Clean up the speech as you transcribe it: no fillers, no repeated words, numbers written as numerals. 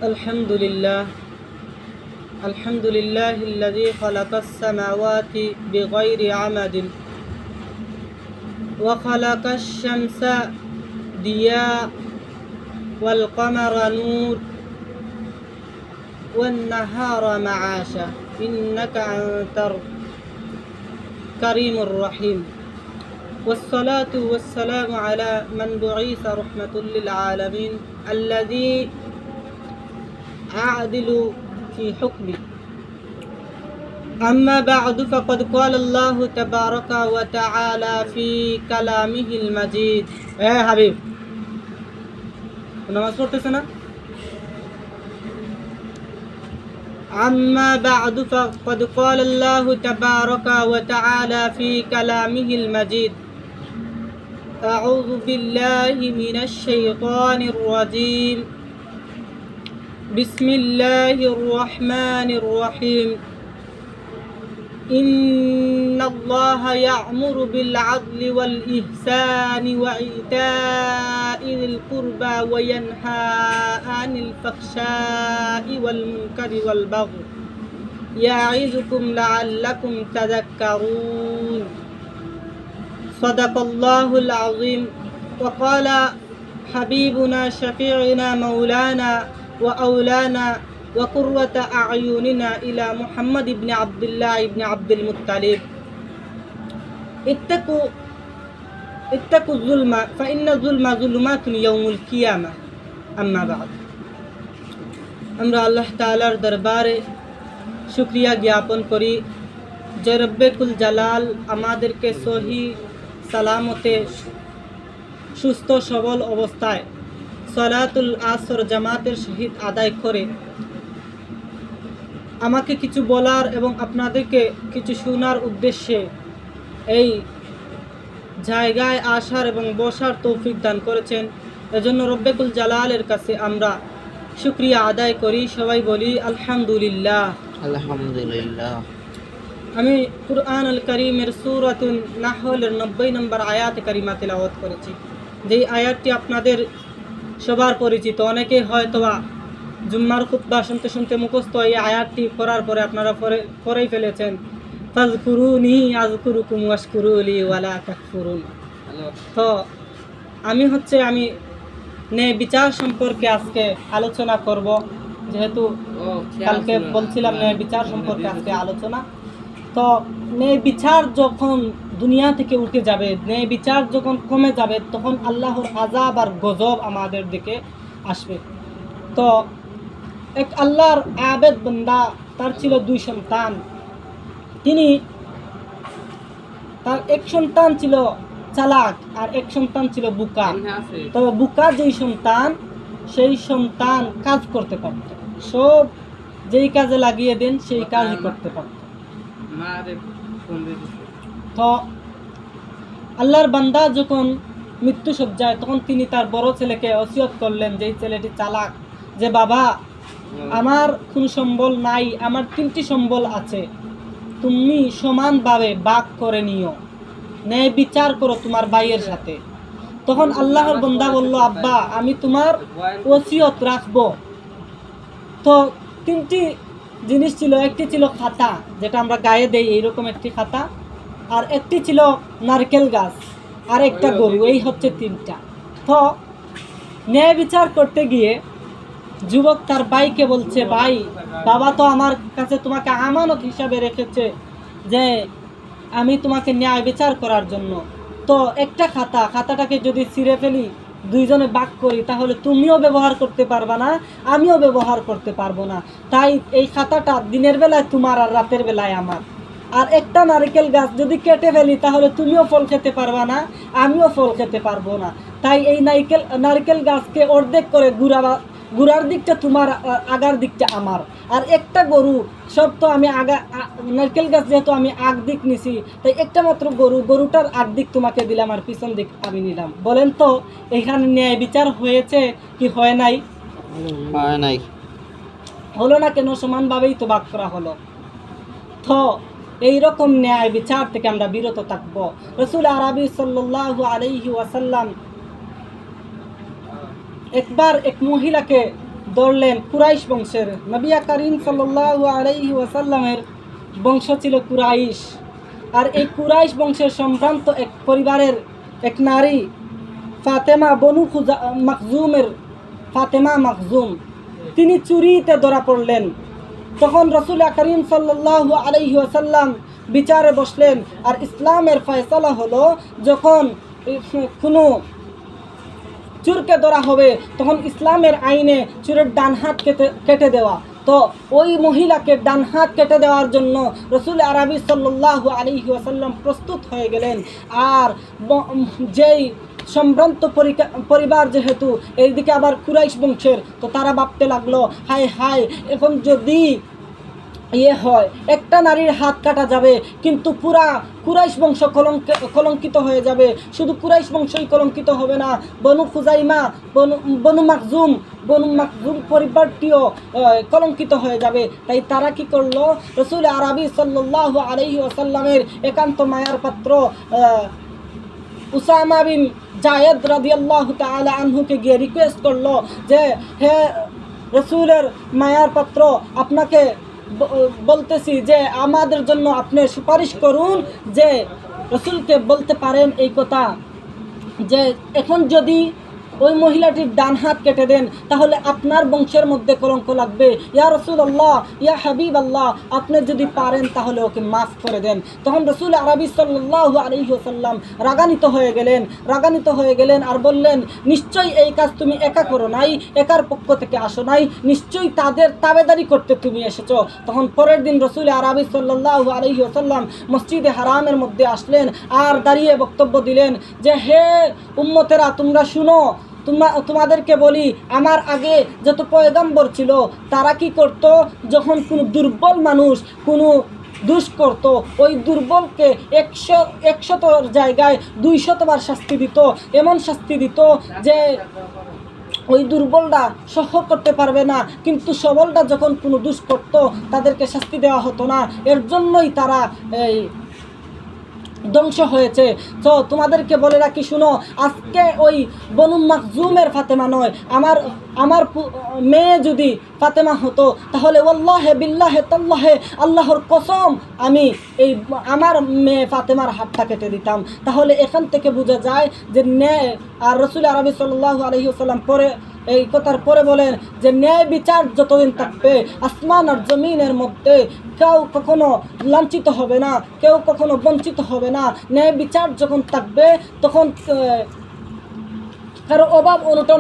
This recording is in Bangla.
الحمد لله الذي خلق السماوات بغير عمد وخلق الشمس ضياء والقمر نور والنهار معاشا إنك أنت الكريم الرحيم والصلاة والسلام على من بعث رحمة للعالمين الذي أعدل في حكمه أما بعد فقد قال الله تبارك وتعالى في كلامه المجيد حبيب نماز পড়তেছ না أما بعد فقد قال الله تبارك وتعالى في كلامه المجيد أعوذ بالله من الشيطان الرجيم بسم الله الرحمن الرحيم إن الله يأمر بالعدل والإحسان وإيتاء ذي القربى وينهى عن الفحشاء والمنكر والبغي يعظكم لعلكم تذكرون صدق الله العظيم وقال حبيبنا شفيعنا مولانا وأولانا وقرة أعيننا إلى محمد بن عبد الله بن عبد المطلب اتقوا الظلم فإن الظلم ظلمات يوم القيامة أما بعد আমরা আল্লাহ তাআলার দরবারে শুকরিয়া জ্ঞাপন করি যে রব্বে কুল জালাল আমাদেরকে সহি সালামতে সুস্থ সবল অবস্থায় সালাতুল আসর জামাতের সহিত আদায় করে আমাকে কিছু বলার এবং আপনাদেরকে কিছু শোনার উদ্দেশ্যে এই জায়গায় আসার এবং বসার তৌফিক দান করেছেন। এজন্য রব্বে কুল জালালের কাছে আমরা শুকরিয়া আদায় করি। সবাই বলি আলহামদুলিল্লাহ। আলহামদুলিল্লাহ। আমি কুরআন আল কারীমের সূরাতুন নাহলের 90 নম্বর আয়াত কারিমা তেলাওয়াত করেছি। যেই আয়াতটি আপনাদের সবার পরিচিত, অনেকে হয়তোবা জুম্মার খুতবা শুনতে শুনতে মুখস্থ এই আয়াতটি পড়ার পরে আপনারা পড়েই ফেলেছেন, ফাযকুরুনি আযকুরুকুম ওয়াশকুরুলি ওয়ালা তাকফুরুন। তো আমি ন্যায় বিচার সম্পর্কে আজকে আলোচনা করব। যেহেতু কালকে বলছিলাম ন্যায় বিচার সম্পর্কে আজকে আলোচনা। তো ন্যায় বিচার যখন দুনিয়া থেকে উঠে যাবে, ন্যায় বিচার যখন কমে যাবে, তখন আল্লাহর আযাব আর গজব আমাদের দিকে আসবে। তো এক আল্লাহর আবেদ বান্দা, তার ছিল 2 সন্তান। তার এক সন্তান ছিল চালাক আর এক সন্তান ছিল বোকা। তবে বোকা যেই সন্তান, সেই সন্তান কাজ করতে পারত, সব যেই কাজে লাগিয়ে দেন সেই কাজই করতে পারত। তো আল্লাহর বান্দা যখন মৃত্যু সজ্জায়, তখন তিনি তার বড় ছেলেকে ওসিয়ত করলেন, যেই ছেলেটি চালাক, যে বাবা, আমার কোন সম্বল নাই, আমার 3টি সম্বল আছে, তুমি সমানভাবে ভাগ করে নিও, ন্যায় বিচার করো তোমার ভাইয়ের সাথে। তখন আল্লাহর বান্দা বলল, আব্বা, আমি তোমার ওসিয়ত রাখবো। তো 3টি জিনিস ছিল। একটি ছিল খাতা, যেটা আমরা গায়ে দেই, এইরকম একটি খাতা, আর একটি ছিল নারকেল গাছ, আর একটা গরু। এই হচ্ছে 3টা। তো ন্যায় বিচার করতে গিয়ে যুবক তার ভাইকে বলছে, ভাই, বাবা তো আমার কাছে তোমাকে আমানত হিসাবে রেখেছে যে আমি তোমাকে ন্যায় বিচার করার জন্য। তো একটা খাতাটাকে যদি ছিঁড়ে ফেলি, দুইজনে ভাগ করি, তাহলে তুমিও ব্যবহার করতে পারবা না, আমিও ব্যবহার করতে পারবো না। তাই এই খাতাটা দিনের বেলায় তোমার আর রাতের বেলায় আমার। আর একটা নারকেল গাছ যদি কেটে ফেলি, তাহলে তুমিও ফল খেতে পারবা না, আমিও ফল খেতে পারবো না। তাই এই নারকেল গাছকে অর্ধেক করে গুড়ার দিকটা তোমার, আগার দিকটা আমার। আর একটা গরু, সব তো আমি নারকেল গাছ যেহেতু আমি আগ দিক নিছি, তাই একটা মাত্র গরুটার আগ দিক তোমাকে দিলাম আর পিছন দিক আমি নিলাম। বলেন তো এখানে ন্যায় বিচার হয়েছে কি হয় নাই? হলো না কেন? সমানভাবেই তো ভাগ করা হলো। তো এইরকম ন্যায় বিচার থেকে আমরা বিরত থাকবো। রাসূল আরবি সাল্লাল্লাহু আলাইহি ওয়াসাল্লাম একবার এক মহিলাকে ধরলেন কুরাইশ বংশের। নবী করিম সাল্লাল্লাহু আলাইহি ওয়াসাল্লামের বংশ ছিল কুরাইশ। আর এই কুরাইশ বংশের সম্ভ্রান্ত এক পরিবারের এক নারী ফাতেমা বনু মাখজুমের ফাতেমা মাখজুম, তিনি চুরিতে ধরা পড়লেন। তখন রাসূল করিম সাল্লাল্লাহু আলাইহি ওয়াসাল্লাম বিচারে বসলেন। আর ইসলামের ফয়সালা হলো, যখন কোনো চোরকে ধরা হবে তখন ইসলামের আইনে চোরের ডান হাত কেটে দেওয়া। তো ওই মহিলাকে ডান হাত কেটে দেওয়ার জন্য রাসূল আরবি সাল্লাল্লাহু আলাইহি ওয়াসাল্লাম প্রস্তুত হয়ে গেলেন। আর যেই সম্ভ্রান্ত পরিবার যেহেতু, এইদিকে আবার কুরাইশ বংশের, তো তারা ভাবতে লাগলো, হায় হায়, এখন যদি হয় একটা নারীর হাত কাটা যাবে, কিন্তু পুরা কুরাইশ বংশ কলঙ্কিত হয়ে যাবে। শুধু কুরাইশ বংশই কলঙ্কিত হবে না, বনু খুজাইমা, বনু মাখজুম পরিবারটিও কলঙ্কিত হয়ে যাবে। তাই তারা কি করলো, রাসূল আরবি সাল্লাল্লাহু আলাইহি ওয়াসাল্লামের একান্ত মায়ার পাত্র উসামা বিন জায়েদ রাদিয়াল্লাহু তাআলা আনহুকে গিয়ে রিকোয়েস্ট করলো যে, হে রাসূলের মায়ার পাত্র, আপনাকে বলতেছি যে আমাদের জন্য আপনি সুপারিশ করুন, যে রাসূলকে বলতে পারেন এই কথা যে এখন যদি ওই মহিলাটির ডান হাত কেটে দেন তাহলে আপনার বংশের মধ্যে কলঙ্ক লাগবে। ইয়া রাসূলুল্লাহ, ইয়া হাবিবাল্লাহ, আপনি যদি পারেন তাহলে ওকে মাফ করে দেন। তখন রাসূল আরবি সাল্লাল্লাহু আলাইহি ওয়াসাল্লাম রাগান্বিত হয়ে গেলেন আর বললেন, নিশ্চয়ই এই কাজ তুমি একা করো নাই, একার পক্ষ থেকে আসো নাই, নিশ্চয়ই তাদের তাবেদারি করতে তুমি এসেছো। তখন পরের দিন রাসূল আরবি সাল্লাল্লাহু আলাইহি ওয়াসাল্লাম মসজিদে হারামের মধ্যে আসলেন আর দাঁড়িয়ে বক্তব্য দিলেন যে, হে উম্মতেরা, তোমরা শুনো, তোমাদেরকে বলি, আমার আগে যত পয়গম্বর ছিল তারা কি করত, যখন কোনো দুর্বল মানুষ কোনো দোষ করত, ওই দুর্বলকে 100 জায়গায় 200 বার শাস্তি দিত। এমন শাস্তি দিত যে ওই দুর্বলটা সহ করতে পারবে না, কিন্তু সবলটা যখন কোনো দোষ করত তাদেরকে শাস্তি দেওয়া হতো না। এর জন্যই তারা এই ধ্বংস হয়েছে। তো তোমাদেরকে বলে রাখি, শুনো, আজকে ওই বনু মাখজুমের ফাতেমা নয়, আমার মেয়ে যদি ফাতেমা হতো তাহলে ওয়াল্লাহে বিল্লাহে তাল্লাহে, আল্লাহর কসম, আমি এই আমার মেয়ে ফাতেমার হাতটা কেটে দিতাম। তাহলে এখান থেকে বোঝা যায় যে ন্যায়, আর রাসূল আরবি সাল্লাল্লাহু আলাইহি ওয়াসাল্লাম পরে এই কথার পরে বলেন যে ন্যায় বিচার যতদিন থাকবে আসমান আর জমিনের মধ্যে কেউ কখনো লাঞ্ছিত হবে না, কেউ কখনো বঞ্চিত হবে না। ন্যায় বিচার যখন থাকবে তখন কারো অভাব অনটন